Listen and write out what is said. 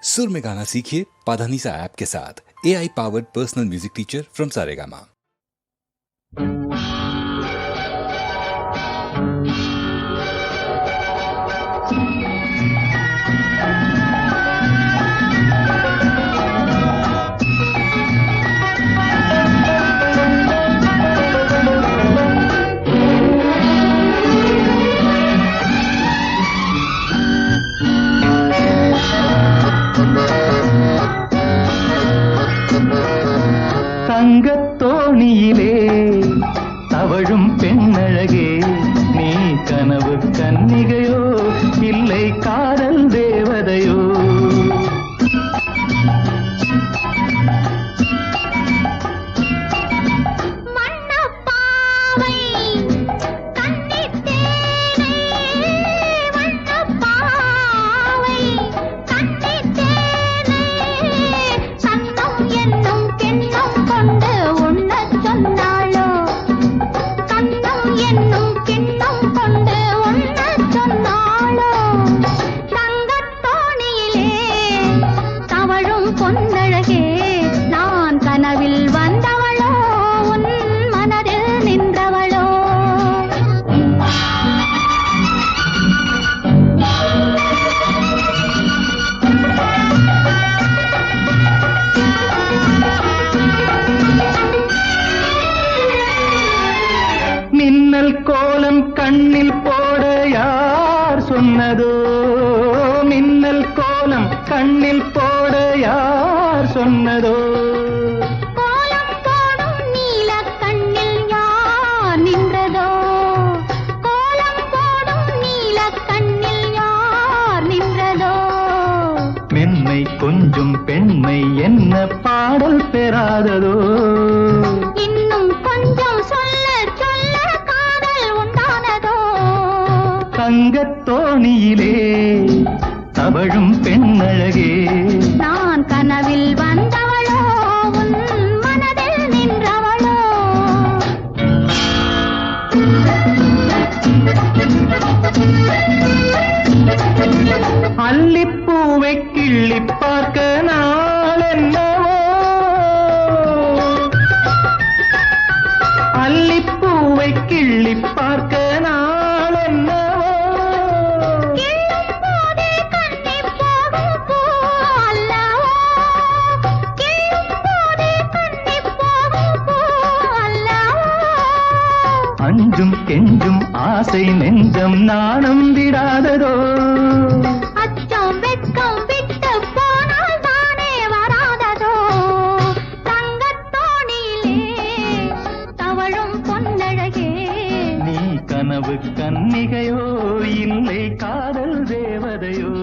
सुर में गाना सीखिए पाधानीसा ऐप के साथ। AI powered personal music teacher from Saregama. தங்கத்தோணியிலே தவழும் பெண்ணழகே, நீ கனவு கன்னிகையோ இல்லை காதல் தேவதையோ? மின்னல் கோலம் கண்ணில் போட யார் சொன்னதோ? மின்னல் கோலம் கண்ணில் போட யார் சொன்னதோ? கோலம் போடும் நீல கண்ணில் யார் நின்றதோ? கோலம் போடும் நீல கண்ணில் யார் நின்றதோ? மென்மை கொஞ்சம் பெண்மை என்ன பாடல் பெறாததோ? இன்னும் கொஞ்சம் சொல்ல சொல்ல காதல் உண்டானதோ? தங்கத்தோணியிலே தவழும் பெண்ணழகே, நான் கனவில் வந்தவளோ உன் மனதில் நின்றவளோ? அல்லிப்பூவை கிள்ளி பார்க்க நாள் என்னவோ? அல்லிப்பூவை கிள்ளி பார்க்க நாள் என்னவோ? கிள்ளும் போதே கண்ணிப் போகும் பூ அல்லவோ? கிள்ளும் போதே கண்ணிப் போகும் பூ அல்லவோ? அஞ்சும் கெஞ்சும் ஆசை நெஞ்சம் நாணம் விடாததோ? அச்சம் வெட்கம் விட்டு போனால் தானே வராததோ? தங்கத்தோணியிலே தவழும் பொன்னழகே, நீ கனவு கன்னிகையோ இல்லை காதல் தேவதையோ?